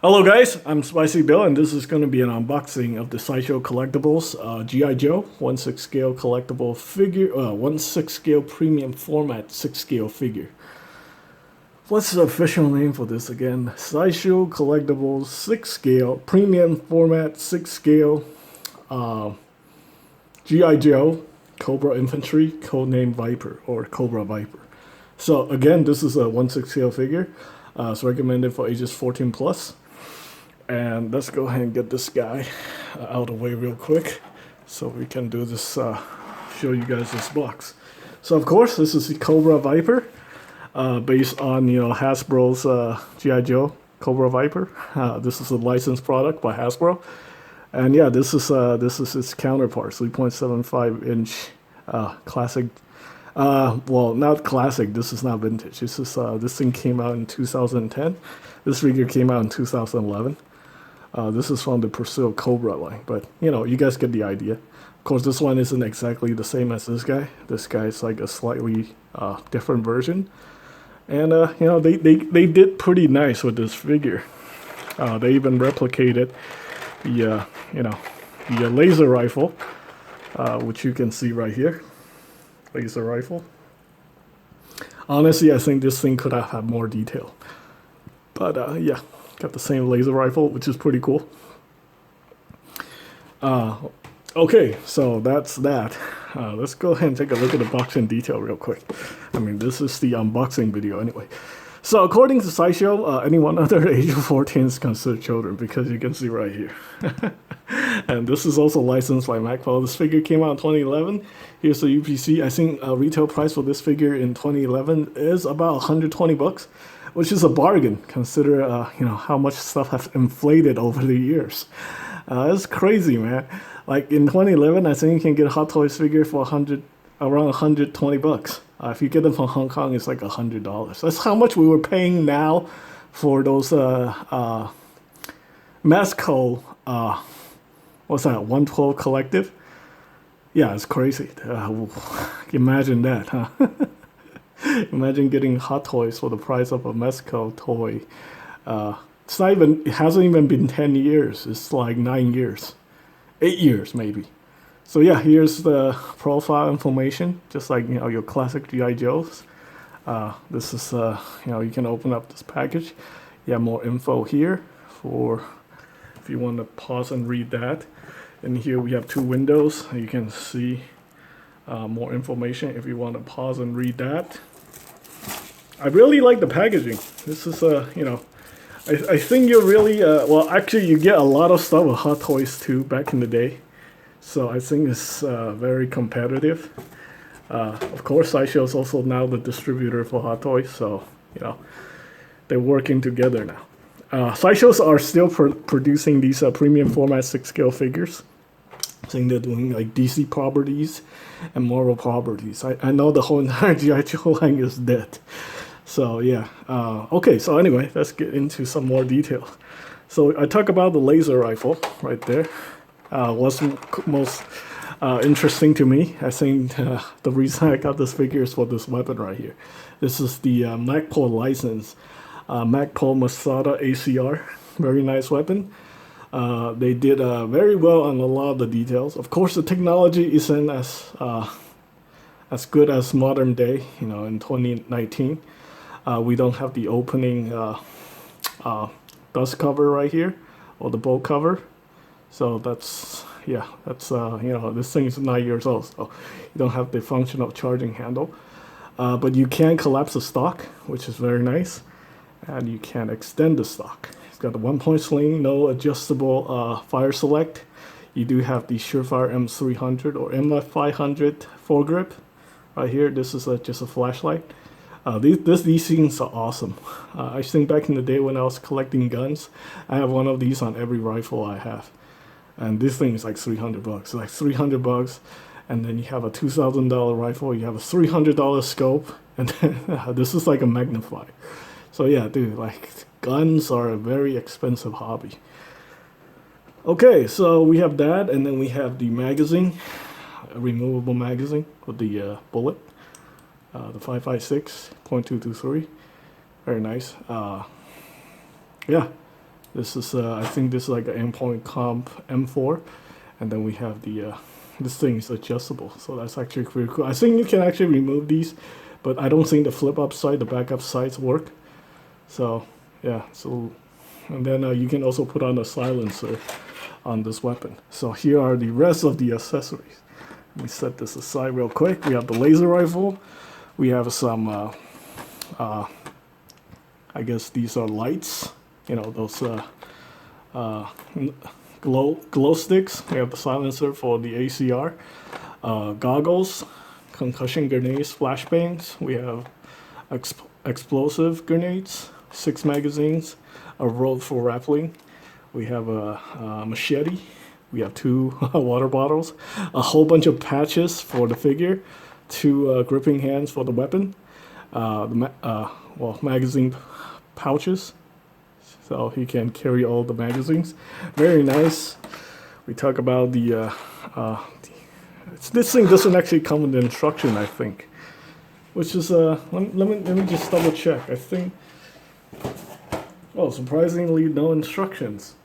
Hello guys, I'm Spicy Bill and this is going to be an unboxing of the Sideshow Collectibles G.I. Joe 1/6 scale collectible figure, 1/6 scale premium format 6 scale figure. What's the official name for this again? Sideshow Collectibles 6 scale premium format 6 scale G.I. Joe Cobra Infantry, codename Viper or Cobra Viper. So again, this is a 1/6 scale figure. It's recommended for ages 14 plus. And let's go ahead and get this guy out of the way real quick so we can do this, show you guys this box. So of course, this is the Cobra Viper, based on, Hasbro's G.I. Joe Cobra Viper. This is a licensed product by Hasbro. And yeah, this is its counterpart, 3.75 inch classic. Well, not classic. This is not vintage. This thing came out in 2010. This figure came out in 2011. This is from the Pursuit Cobra line, but you guys get the idea. Of course, this one isn't exactly the same as this guy. This guy is like a slightly different version, and they did pretty nice with this figure. They even replicated the the laser rifle, which you can see right here. Laser rifle. Honestly, I think this thing could have had more detail, but yeah. Got the same laser rifle, which is pretty cool. Okay, so that's that. Let's go ahead and take a look at the box in detail real quick. I mean, this is the unboxing video anyway. So according to Sideshow, anyone under the age of 14 is considered children, because you can see right here. And this is also licensed by Macpro. This figure came out in 2011. Here's the UPC. I think retail price for this figure in 2011 is about 120 bucks. Which is a bargain, consider how much stuff has inflated over the years. It's crazy, man. Like in 2011, I think you can get a Hot Toys figure for around 120 bucks. If you get them from Hong Kong, it's like $100. That's how much we were paying now for those Masco, what's that, 112 Collective? Yeah, it's crazy. Imagine that, huh? Imagine getting Hot Toys for the price of a Mesco toy. It hasn't even been 10 years. It's like 9 years. 8 years, maybe. So yeah, here's the profile information, just like, your classic G.I. Joes. This is, you can open up this package. You have more info here for if you want to pause and read that. And here we have two windows. You can see more information if you want to pause and read that. I really like the packaging. This is, I think you're really, well, actually, you get a lot of stuff with Hot Toys too back in the day. So I think it's very competitive. Of course, Sideshow is also now the distributor for Hot Toys, so, they're working together now. Sideshows are still producing these premium format 6 scale figures. I think they're doing like DC properties and Marvel properties. I know the whole entire G.I. Joe line is dead. So yeah, okay, so anyway, let's get into some more detail. So I talk about the laser rifle right there. What's most interesting to me, I think the reason I got this figure is for this weapon right here. This is the Macpro license, Macpro Masada ACR, very nice weapon. They did very well on a lot of the details. Of course, the technology isn't as good as modern day, in 2019. We don't have the opening dust cover right here, or the bolt cover. So that's, this thing is 9 years old, so you don't have the functional charging handle. But you can collapse the stock, which is very nice, and you can extend the stock. It's got a 1-point sling, no adjustable fire select. You do have the Surefire M300 or M500 foregrip. Right here, this is just a flashlight. These things are awesome. I think back in the day when I was collecting guns, I have one of these on every rifle I have. And this thing is like 300 bucks. Like 300 bucks. And then you have a $2,000 rifle, you have a $300 scope, and then this is like a magnifier. So yeah, dude, like guns are a very expensive hobby. Okay, so we have that, and then we have the magazine, a removable magazine with the bullet. The 5.56.223, very nice. Yeah, This is I think this is like an endpoint comp M4, and then we have the this thing is adjustable, so that's actually pretty cool. I think you can actually remove these, but I don't think the flip up side, the backup sides work. So yeah, so and then you can also put on a silencer on this weapon. So here are the rest of the accessories. Let me set this aside real quick. We have the laser rifle. We have some, I guess these are lights. You know, those glow sticks. We have the silencer for the ACR. Goggles, concussion grenades, flashbangs. We have explosive grenades, 6 magazines, a rod for rappelling. We have a machete. We have 2 water bottles, a whole bunch of patches for the figure, 2 gripping hands for the weapon, magazine pouches, so he can carry all the magazines. Very nice. We talk about this thing doesn't actually come with the instruction, I think, which is let me just double check. I think, oh, surprisingly no instructions.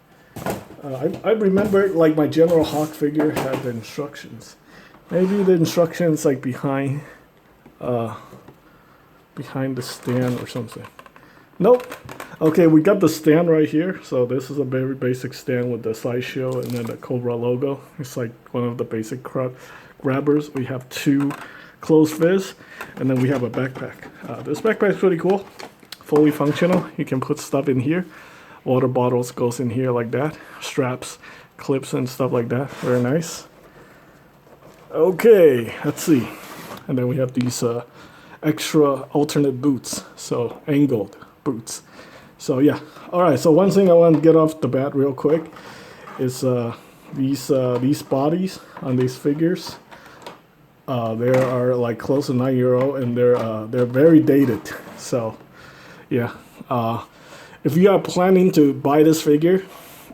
I remember like my General Hawk figure had the instructions. Maybe the instructions like behind the stand or something. Nope. Okay, we got the stand right here. So this is a very basic stand with the Sideshow and then the Cobra logo. It's like one of the basic grabbers. We have 2 closed fists, and then we have a backpack. This backpack is pretty cool. Fully functional. You can put stuff in here. Water bottles goes in here like that. Straps, clips, and stuff like that. Very nice. Okay, let's see. And then we have these extra alternate boots. So angled boots. So yeah. Alright, so one thing I want to get off the bat real quick is these bodies on these figures. They are like close to 9-year-old, and they're very dated. So yeah. If you are planning to buy this figure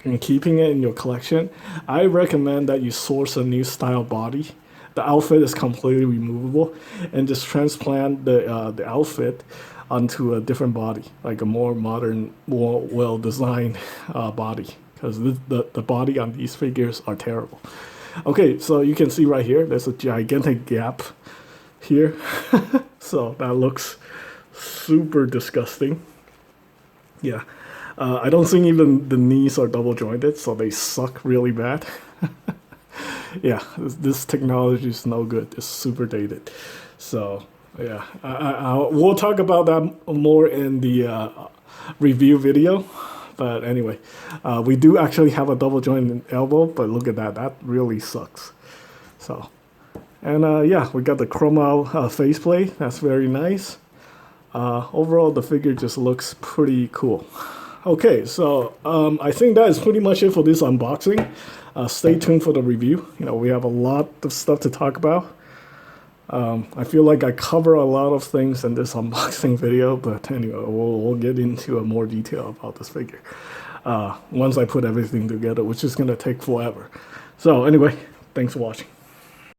and keeping it in your collection, I recommend that you source a new style body. The outfit is completely removable, and just transplant the outfit onto a different body, like a more modern, more well-designed body, because the body on these figures are terrible. Okay, so you can see right here, there's a gigantic gap here. So that looks super disgusting. Yeah, I don't think even the knees are double jointed, so they suck really bad. Yeah, this technology is no good. It's super dated. So yeah, we'll talk about that more in the review video. But anyway, we do actually have a double jointed elbow, but look at that. That really sucks. So, and yeah, we got the chrome out faceplate. That's very nice. Overall, the figure just looks pretty cool. Okay, so I think that is pretty much it for this unboxing. Stay tuned for the review. You know, we have a lot of stuff to talk about. I feel like I cover a lot of things in this unboxing video, but anyway, we'll get into more detail about this figure once I put everything together, which is going to take forever. So anyway, thanks for watching.